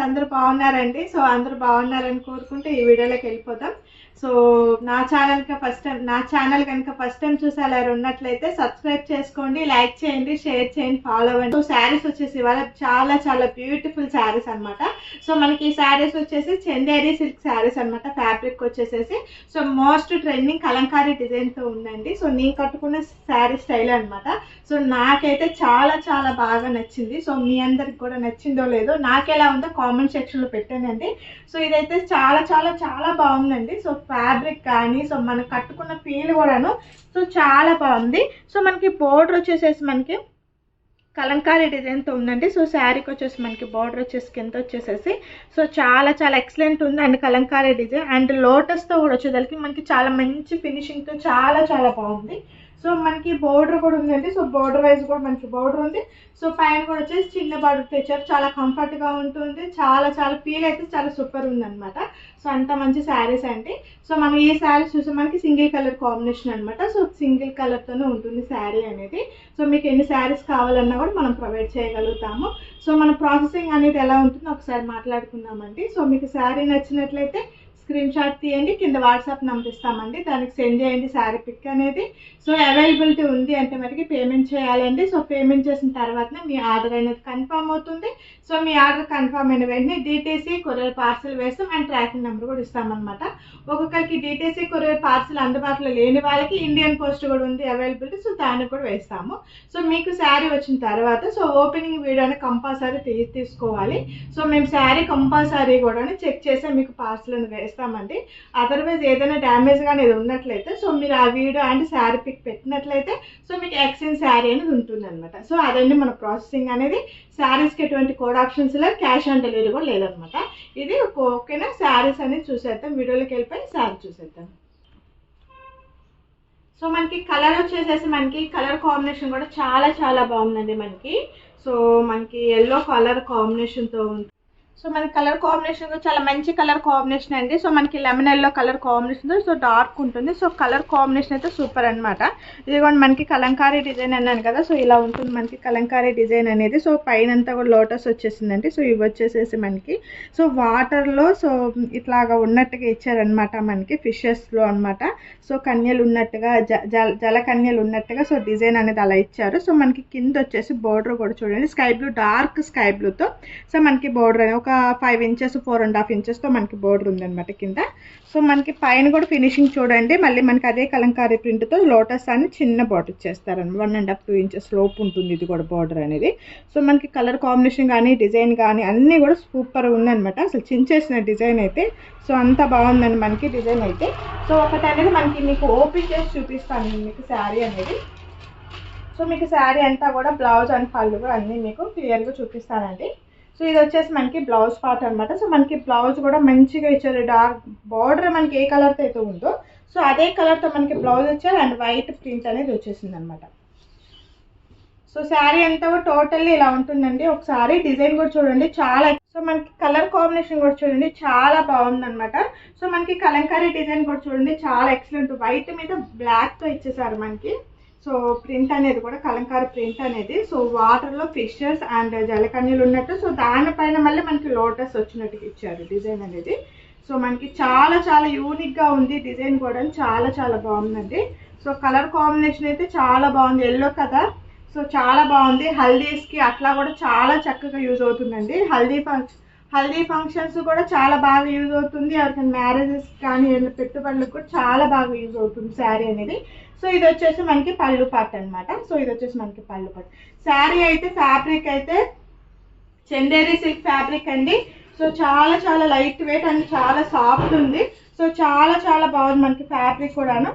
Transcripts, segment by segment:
అందరూ బాగున్నారండి. సో అందరూ బాగున్నారని కోరుకుంటే ఈ వీడియోలోకి వెళ్ళిపోతాం. సో నా ఛానల్ కనుక ఫస్ట్ టైం చూసి అలా ఉన్నట్లయితే సబ్స్క్రైబ్ చేసుకోండి, లైక్ చేయండి, షేర్ చేయండి, ఫాలో అవ్వండి. సో శారీస్ వచ్చేసి ఇవాళ చాలా చాలా బ్యూటిఫుల్ శారీస్ అనమాట. సో మనకి ఈ శారీస్ వచ్చేసి చందేరి సిల్క్ శారీస్ అనమాట. ఫ్యాబ్రిక్ వచ్చేసేసి సో మోస్ట్ ట్రెండింగ్ కలంకారీ డిజైన్తో ఉందండి. సో నేను కట్టుకున్న శారీ స్టైల్ అనమాట. సో నాకైతే చాలా చాలా బాగా నచ్చింది. సో మీ అందరికి కూడా నచ్చిందో లేదో నాకు ఎలా ఉందో కామెంట్ సెక్షన్లో పెట్టానండి. సో ఇదైతే చాలా చాలా చాలా బాగుందండి. సో ఫ్యాబ్రిక్ కానీ సో మనం కట్టుకున్న ఫీల్ కూడాను సో చాలా బాగుంది. సో మనకి బోర్డర్ వచ్చేసేసి మనకి కలంకారీ డిజైన్తో ఉందండి. సో శారీకి వచ్చేసి మనకి బార్డర్ వచ్చేసి కింద వచ్చేసేసి సో చాలా చాలా ఎక్సలెంట్ ఉంది అండ్ కలంకారీ డిజైన్ అండ్ లోటస్తో కూడా వచ్చేదానికి మనకి చాలా మంచి ఫినిషింగ్తో చాలా చాలా బాగుంది. సో మనకి బోర్డర్ కూడా ఉందండి. సో బోర్డర్ వైజ్ కూడా మనకి బోర్డర్ ఉంది. సో పైన కూడా వచ్చేసి చిన్న బార్డర్ తెచ్చారు. చాలా కంఫర్ట్గా ఉంటుంది. చాలా చాలా ఫీల్ అయితే చాలా సూపర్ ఉందన్నమాట. సో అంత మంచి శారీస్ అండి. సో మనం ఈ శారీస్ చూసి మనకి సింగిల్ కలర్ కాంబినేషన్ అనమాట. సో సింగిల్ కలర్తోనే ఉంటుంది శారీ అనేది. సో మీకు ఎన్ని శారీస్ కావాలన్నా కూడా మనం ప్రొవైడ్ చేయగలుగుతాము. సో మన ప్రాసెసింగ్ అనేది ఎలా ఉంటుందో ఒకసారి మాట్లాడుకుందామండి. సో మీకు శారీ నచ్చినట్లయితే స్క్రీన్ షాట్ తీయండి, కింద వాట్సాప్ నెంబర్ ఇస్తామండి, దానికి సెండ్ చేయండి శారీ పిక్ అనేది. సో అవైలబిలిటీ ఉంది అంటే మనకి పేమెంట్ చేయాలండి. సో పేమెంట్ చేసిన తర్వాతనే మీ ఆర్డర్ అనేది కన్ఫర్మ్ అవుతుంది. సో మీ ఆర్డర్ కన్ఫర్మ్ అయిన వెంటనే డిటీసీ కొరియర్ పార్సిల్ వేస్తాం అండ్ ట్రాకింగ్ నెంబర్ కూడా ఇస్తామన్నమాట. ఒక్కొక్కరికి డిటీసీ కొరియర్ పార్సిల్ అందుబాటులో లేని వాళ్ళకి ఇండియన్ పోస్ట్ కూడా ఉంది అవైలబిలిటీ. సో దానికి కూడా వేస్తాము. సో మీకు శారీ వచ్చిన తర్వాత సో ఓపెనింగ్ వీడియోని కంపల్సరీ తీసుకోవాలి. సో మేము శారీ కంపల్సరీ కూడా చెక్ చేసి మీకు పార్సిల్ అని వేస్తామండి. అదర్వైజ్ ఏదైనా డ్యామేజ్ కానీ ఇది ఉన్నట్లయితే సో మీరు ఆ వీడియో అండ్ శారీ పిక్ పెట్టినట్లయితే సో మీకు ఎక్స్చేంజ్ శారీ అనేది ఉంటుంది అనమాట. సో అదండి మన ప్రాసెసింగ్ అనేది. శారీస్కి ఎటువంటి కోడ్ ఆప్షన్స్ లేదు, క్యాష్ ఆన్ డెలివరీ కూడా లేదనమాట. ఇది ఓకేనా. శారీస్ అనేది చూసేద్దాం, వీడియోలోకి వెళ్ళిపోయి శారీ చూసేద్దాం. సో మనకి కలర్ వచ్చేసేసి మనకి కలర్ కాంబినేషన్ కూడా చాలా చాలా బాగుందండి మనకి. సో మనకి ఎల్లో కలర్ కాంబినేషన్తో ఉంటుంది. సో మనకి కలర్ కాంబినేషన్ కూడా చాలా మంచి కలర్ కాంబినేషన్ అండి. సో మనకి lemon yellow colour combination so dark ఉంటుంది. సో కలర్ కాంబినేషన్ అయితే సూపర్ అనమాట. ఇది కూడా మనకి కలంకారీ డిజైన్ అన్నాను కదా. సో ఇలా ఉంటుంది మనకి కలంకారీ డిజైన్ అనేది. సో పైన అంతా కూడా లోటస్ వచ్చేసిందండి. సో ఇవి వచ్చేసేసి మనకి సో వాటర్లో సో ఇట్లాగా ఉన్నట్టుగా ఇచ్చారనమాట మనకి ఫిషెస్లో అనమాట. సో కన్యలు ఉన్నట్టుగా జల కన్యలు ఉన్నట్టుగా సో డిజైన్ అనేది అలా ఇచ్చారు. సో మనకి కింద వచ్చేసి బోర్డర్ కూడా చూడండి స్కై బ్లూ, డార్క్ స్కై బ్లూతో సో మనకి బోర్డర్ అనేది ఒక 5 ఇంచెస్ 4.5 ఇంచెస్తో మనకి బోర్డర్ ఉందన్నమాట కింద. సో మనకి పైన కూడా ఫినిషింగ్ చూడండి. మళ్ళీ మనకి అదే కలంకారీ ప్రింట్తో లోటస్ అని చిన్న బార్డర్ ఇచ్చేస్తారనమాట. 1.5-2 ఇంచెస్ లోపు ఉంటుంది ఇది కూడా బార్డర్ అనేది. సో మనకి కలర్ కాంబినేషన్ కానీ డిజైన్ కానీ అన్నీ కూడా సూపర్ ఉందన్నమాట. అసలు చించేసిన డిజైన్ అయితే సో అంత బాగుందండి మనకి డిజైన్ అయితే. సో ఒకటి అనేది మనకి మీకు ఓపెన్ చేసి చూపిస్తాను మీకు శారీ అనేది. సో మీకు శారీ అంతా కూడా బ్లౌజ్ అండ్ పళ్ళు కూడా అన్నీ మీకు క్లియర్గా చూపిస్తానండి. సో ఇది వచ్చేసి మనకి బ్లౌజ్ పార్ట్ అనమాట. సో మనకి బ్లౌజ్ కూడా మంచిగా ఇచ్చారు. డార్క్ బార్డర్ మనకి ఏ కలర్తో అయితే ఉందో సో అదే కలర్తో మనకి బ్లౌజ్ ఇచ్చారు అండ్ వైట్ ప్రింట్ అనేది వచ్చేసింది అనమాట. సో శారీ అంతా కూడా టోటల్లీ ఇలా ఉంటుందండి. ఒకసారి డిజైన్ కూడా చూడండి చాలా. సో మనకి కలర్ కాంబినేషన్ కూడా చూడండి చాలా బాగుందన్నమాట. సో మనకి కలంకారీ డిజైన్ కూడా చూడండి చాలా ఎక్సలెంట్. వైట్ మీద బ్లాక్తో ఇచ్చేసారు మనకి. సో ప్రింట్ అనేది కూడా కలంకారీ ప్రింట్ అనేది సో వాటర్లో ఫిషెస్ అండ్ జలకన్యలు ఉన్నట్టు సో దానిపైన మళ్ళీ మనకి లోటస్ వచ్చినట్టుగా ఇచ్చారు డిజైన్ అనేది. సో మనకి చాలా చాలా యూనిక్గా ఉంది డిజైన్ కూడా చాలా చాలా బాగుందండి. సో కలర్ కాంబినేషన్ అయితే చాలా బాగుంది. ఎల్లో కదా సో చాలా బాగుంది. హల్దీస్కి అట్లా కూడా చాలా చక్కగా యూజ్ అవుతుందండి. హల్దీ ఫంక్షన్స్ కూడా చాలా బాగా యూజ్ అవుతుంది. ఎవరికైనా మ్యారేజెస్ కానీ పెట్టుబడులకు కూడా చాలా బాగా యూజ్ అవుతుంది శారీ అనేది. సో ఇది వచ్చేసి మనకి పళ్ళు పార్ట్ అనమాట. సో ఇది వచ్చేసి మనకి పళ్ళు పార్ట్. శారీ అయితే ఫ్యాబ్రిక్ అయితే చందేరి సిల్క్ ఫ్యాబ్రిక్ అండి. సో చాలా చాలా లైట్ వెయిట్ అండ్ చాలా సాఫ్ట్ ఉంది. సో చాలా చాలా బాగుంది మనకి ఫ్యాబ్రిక్ కూడాను.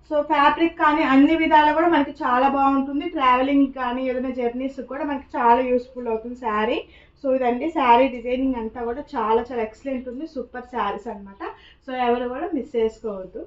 సో ఫ్యాబ్రిక్ కానీ అన్ని విధాలు కూడా మనకి చాలా బాగుంటుంది. ట్రావెలింగ్ కానీ ఏదైనా జర్నీస్ కూడా మనకి చాలా యూస్ఫుల్ అవుతుంది శారీ. సో ఇదండి శారీ డిజైనింగ్ అంతా కూడా చాలా చాలా ఎక్సలెంట్ ఉంది. సూపర్ శారీస్ అనమాట. సో ఎవరు కూడా మిస్ చేసుకోవద్దు.